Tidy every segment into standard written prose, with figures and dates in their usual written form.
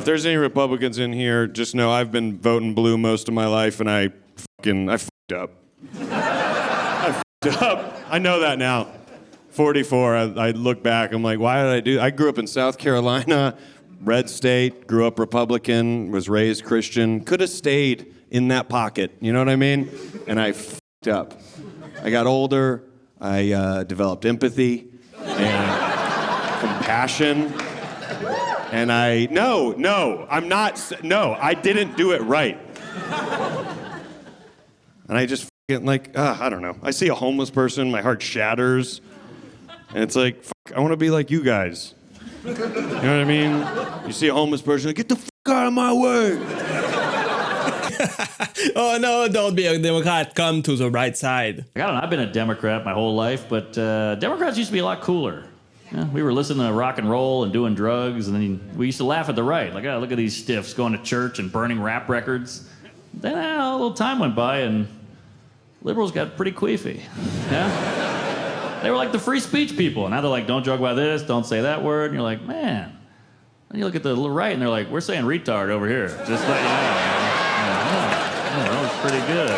If there's any Republicans in here, just know I've been voting blue most of my life, and I fucked up. I fucked up. I know that now. 44, I look back, I'm like, why did I do? I grew up in South Carolina, red state, grew up Republican, was raised Christian, could have stayed in that pocket, you know what I mean? And I fucked up. I got older, I developed empathy and compassion, and I didn't do it right. And I just I don't know. I see a homeless person, my heart shatters. And it's like, fuck, I want to be like you guys. You know what I mean? You see a homeless person, like, get the fuck out of my way. Oh no, don't be a Democrat. Come to the right side. I don't know, I've been a Democrat my whole life, but Democrats used to be a lot cooler. Yeah, we were listening to rock and roll and doing drugs, and then we used to laugh at the right. Like, oh, look at these stiffs going to church and burning rap records. Then a little time went by, and liberals got pretty queefy. Yeah? They were like the free speech people. And now they're like, don't joke about this, don't say that word. And you're like, man. And you look at the right, and they're like, we're saying retard over here. Just like, that was pretty good.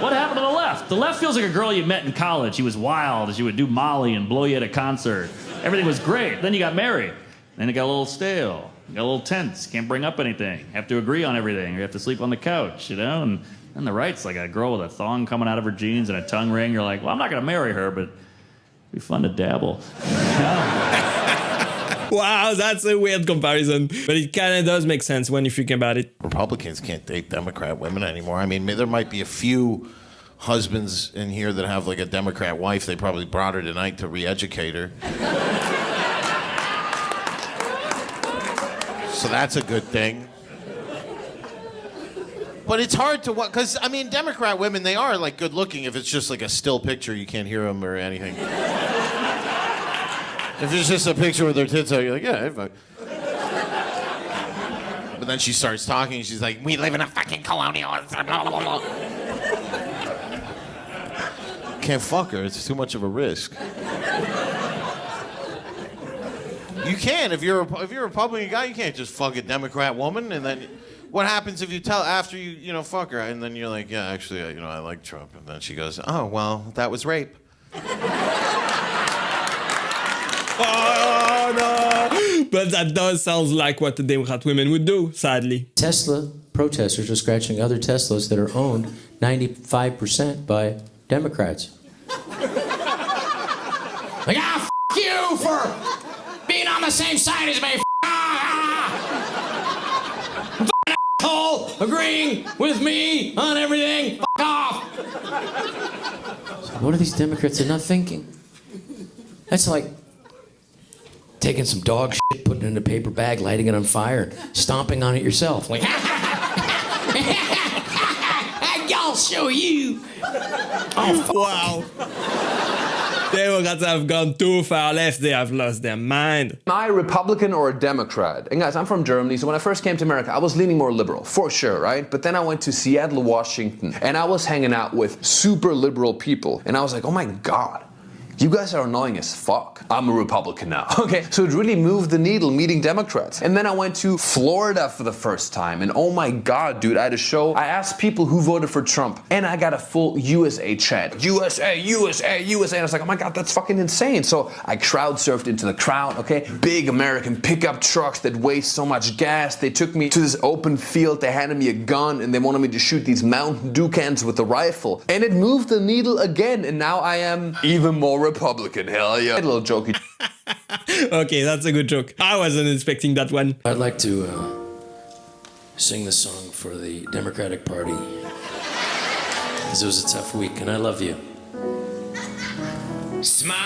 What happened to the left? The left feels like a girl you met in college. She was wild. She would do Molly and blow you at a concert. Everything was great. Then you got married. Then it got a little stale. You got a little tense. Can't bring up anything. Have to agree on everything. You have to sleep on the couch, you know? And the right's like a girl with a thong coming out of her jeans and a tongue ring. You're like, well, I'm not going to marry her, but it'd be fun to dabble. Wow, that's a weird comparison. But it kind of does make sense when you think about it. Republicans can't date Democrat women anymore. I mean, there might be a few husbands in here that have like a Democrat wife. They probably brought her tonight to re-educate her. So that's a good thing. But it's hard to watch, because, I mean, Democrat women, they are, like, good-looking. If it's just, like, a still picture, you can't hear them or anything. If it's just a picture with their tits out, you're like, yeah, fuck. But then she starts talking, she's like, we live in a fucking colonial... Can't fuck her, it's too much of a risk. You can, if you're a Republican guy, you can't just fuck a Democrat woman, and then... What happens if you tell after you fuck her and then you're like, yeah, actually, I like Trump, and then she goes, oh, well, that was rape. Oh no! But that does sound like what the Democrat women would do, sadly. Tesla protesters are scratching other Teslas that are owned 95% by Democrats. Like, f*** you for being on the same side as me. Agreeing with me on everything. F*** off. So what are these Democrats are not thinking? That's like taking some dog shit, putting it in a paper bag, lighting it on fire, and stomping on it yourself. Like, I'll show you. Oh, wow. Democrats have gone too far left. They have lost their mind. Am I a Republican or a Democrat? And guys, I'm from Germany, so when I first came to America, I was leaning more liberal, for sure, right? But then I went to Seattle, Washington, and I was hanging out with super liberal people. And I was like, oh my God, you guys are annoying as fuck. I'm a Republican now, okay? So it really moved the needle meeting Democrats. And then I went to Florida for the first time, and oh my God, dude, I had a show. I asked people who voted for Trump, and I got a full USA chant. USA, USA, USA. And I was like, oh my God, that's fucking insane. So I crowd surfed into the crowd, okay? Big American pickup trucks that waste so much gas. They took me to this open field, they handed me a gun, and they wanted me to shoot these Mountain Dew cans with a rifle. And it moved the needle again, and now I am even more Republican, hell yeah. A little jokey. Okay, that's a good joke. I wasn't expecting that one. I'd like to sing this song for the Democratic Party. Because it was a tough week, and I love you. Smile,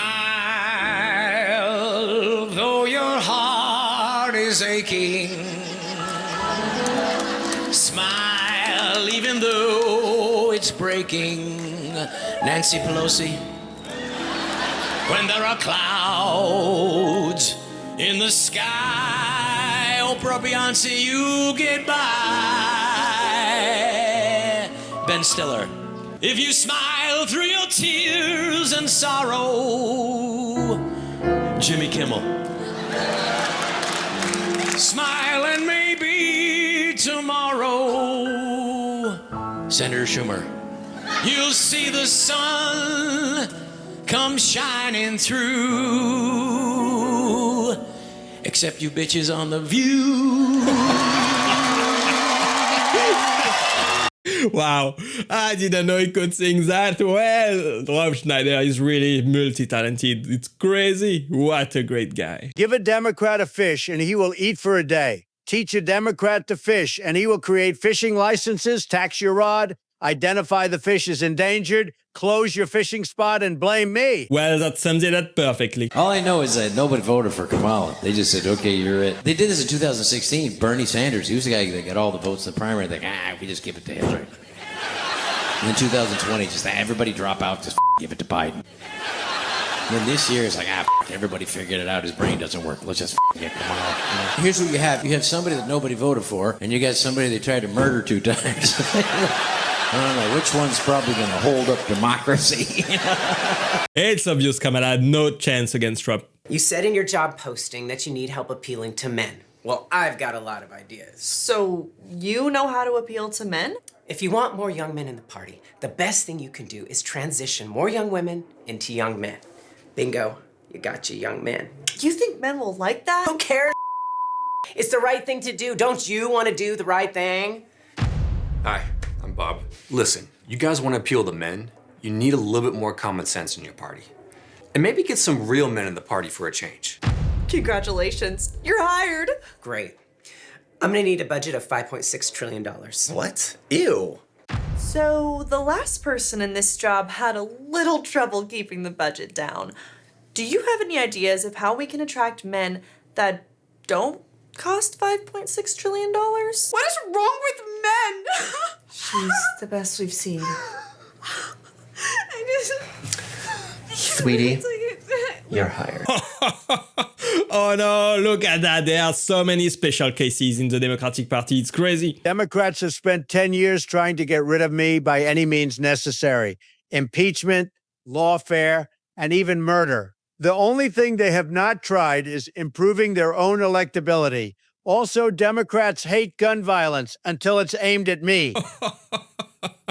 though your heart is aching. Smile, even though it's breaking. Nancy Pelosi. When there are clouds in the sky, Oprah, Beyonce, you get by. Ben Stiller. If you smile through your tears and sorrow, Jimmy Kimmel. Smile and maybe tomorrow, Senator Schumer, you'll see the sun come shining through. Except you bitches on The View. Wow, I didn't know he could sing that well. Rob Schneider is really multi-talented. It's crazy. What a great guy. Give a Democrat a fish and he will eat for a day. Teach a Democrat to fish and he will create fishing licenses, tax your rod, identify the fish as endangered, close your fishing spot, and blame me. Well, that sums it up perfectly. All I know is that nobody voted for Kamala. They just said, okay, you're it. They did this in 2016. Bernie Sanders, he was the guy that got all the votes in the primary. They're like, we just give it to Hillary. And then 2020, just everybody drop out, just give it to Biden. And then this year, it's like, everybody figured it out. His brain doesn't work. Let's just get Kamala. You know? Here's what you have. You have somebody that nobody voted for, and you got somebody they tried to murder 2 times. I don't know, which one's probably going to hold up democracy? It's obvious Kamala had no chance against Trump. You said in your job posting that you need help appealing to men. Well, I've got a lot of ideas. So, you know how to appeal to men? If you want more young men in the party, the best thing you can do is transition more young women into young men. Bingo, you got your young men. You think men will like that? Who cares? It's the right thing to do. Don't you want to do the right thing? Hi, I'm Bob. Listen, you guys want to appeal to men? You need a little bit more common sense in your party. And maybe get some real men in the party for a change. Congratulations, you're hired. Great. I'm gonna need a budget of $5.6 trillion. What? Ew. So, the last person in this job had a little trouble keeping the budget down. Do you have any ideas of how we can attract men that don't cost $5.6 trillion? What is wrong with men? She's the best we've seen. Sweetie, you're hired. Oh no, look at that. There are so many special cases in the Democratic Party. It's crazy. Democrats have spent 10 years trying to get rid of me by any means necessary. Impeachment, lawfare, and even murder. The only thing they have not tried is improving their own electability. Also, Democrats hate gun violence until it's aimed at me.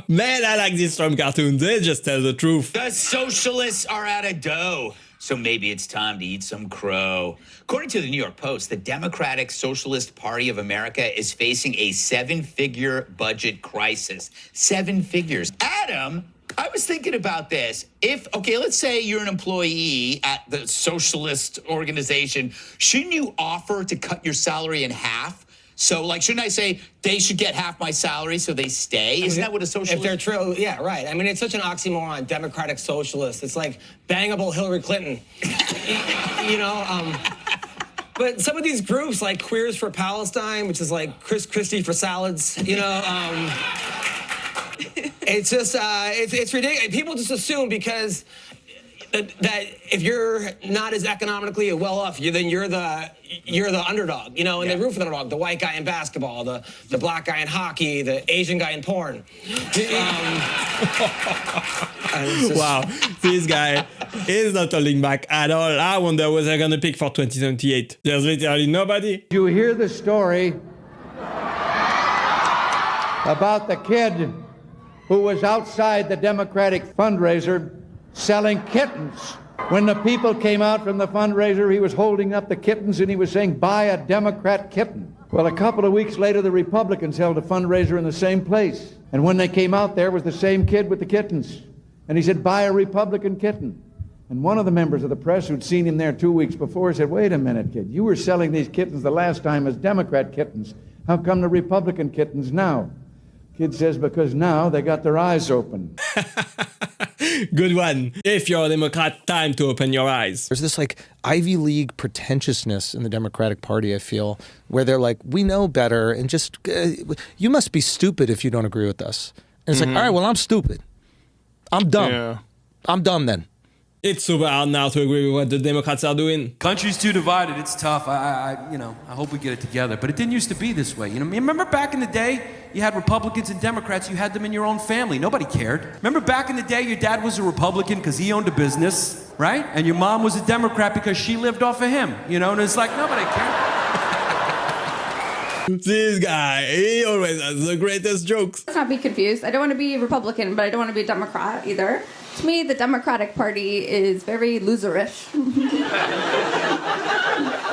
Man, I like these Trump cartoons. They just tell the truth. The socialists are out of dough, so maybe it's time to eat some crow. According to the New York Post, the Democratic Socialist Party of America is facing a 7-figure budget crisis. 7 figures. Adam, I was thinking about this. Let's say you're an employee at the socialist organization. Shouldn't you offer to cut your salary in half? So, shouldn't I say they should get half my salary so they stay? Isn't that what a socialist... If they're true, yeah, right. I mean, it's such an oxymoron, democratic socialist. It's like bangable Hillary Clinton. But some of these groups, like Queers for Palestine, which is like Chris Christie for salads, it's just, it's ridiculous. People just assume because that if you're not as economically well off, then you're the underdog, and they root for the underdog. The white guy in basketball, the black guy in hockey, the Asian guy in porn. Wow, this guy is not holding back at all. I wonder what they're gonna pick for 2028. There's literally nobody. You hear the story about the kid who was outside the Democratic fundraiser selling kittens. When the people came out from the fundraiser, he was holding up the kittens and he was saying, buy a Democrat kitten. Well, a couple of weeks later, the Republicans held a fundraiser in the same place. And when they came out, there was the same kid with the kittens. And he said, buy a Republican kitten. And one of the members of the press who'd seen him there 2 weeks before said, wait a minute, kid, you were selling these kittens the last time as Democrat kittens. How come the Republican kittens now? Kid says, because now they got their eyes open. Good one. If you're a Democrat, time to open your eyes. There's this Ivy League pretentiousness in the Democratic Party, I feel, where they're like, we know better and just, you must be stupid if you don't agree with us. And it's like, all right, well, I'm stupid. I'm dumb. Yeah. I'm dumb then. It's super hard now to agree with what the Democrats are doing. Country's too divided. It's tough. I hope we get it together. But it didn't used to be this way. Remember back in the day, you had Republicans and Democrats. You had them in your own family. Nobody cared. Remember back in the day, your dad was a Republican because he owned a business. right? And your mom was a Democrat because she lived off of him, you know? And it's like, no, but I can't. This guy, he always has the greatest jokes. Let's not be confused. I don't want to be a Republican, but I don't want to be a Democrat either. To me, the Democratic Party is very loserish.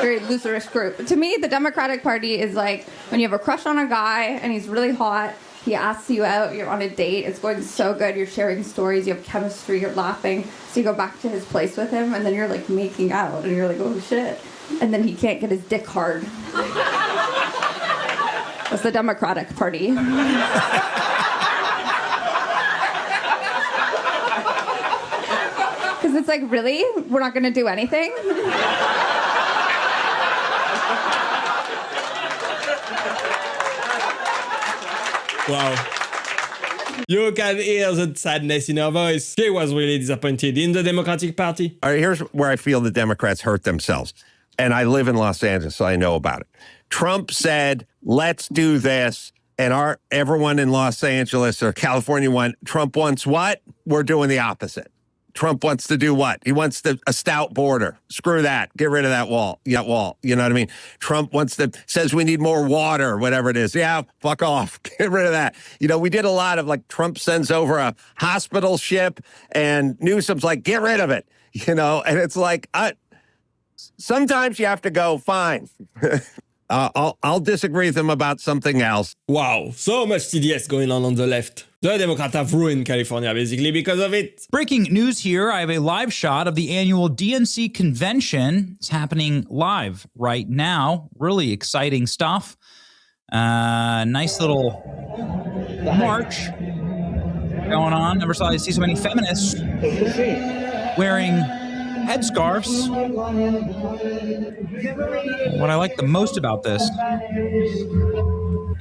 Very loserish group. To me, the Democratic Party is like when you have a crush on a guy and he's really hot, he asks you out, you're on a date, it's going so good, you're sharing stories, you have chemistry, you're laughing, so you go back to his place with him, and then you're like making out, and you're like, oh shit. And then he can't get his dick hard. That's the Democratic Party. Because it's like, really? We're not going to do anything? Wow. You can hear the sadness in her voice. She was really disappointed in the Democratic Party. All right, here's where I feel the Democrats hurt themselves. And I live in Los Angeles, so I know about it. Trump said, let's do this. And everyone in Los Angeles or California Trump wants what? We're doing the opposite. Trump wants to do what? He wants a stout border. Screw that. Get rid of that wall. You know what I mean? Trump says we need more water, whatever it is. Yeah, fuck off. Get rid of that. We did a lot of Trump sends over a hospital ship and Newsom's like, get rid of it. And it's like, sometimes you have to go, fine. I'll disagree with him about something else. Wow, so much TDS going on the left. The Democrats have ruined California basically because of it. Breaking news here, I have a live shot of the annual DNC convention. It's happening live right now. Really exciting stuff. Nice little march going on. Never saw you see so many feminists wearing headscarves. What I like the most about this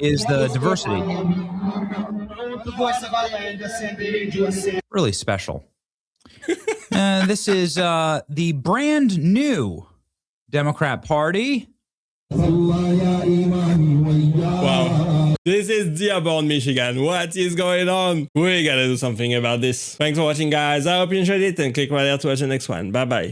is the diversity. Really special. This is the brand new Democrat Party. Wow. This is Dearborn, Michigan. What is going on? We gotta do something about this. Thanks for watching, guys. I hope you enjoyed it, and click right there to watch the next one. Bye-bye.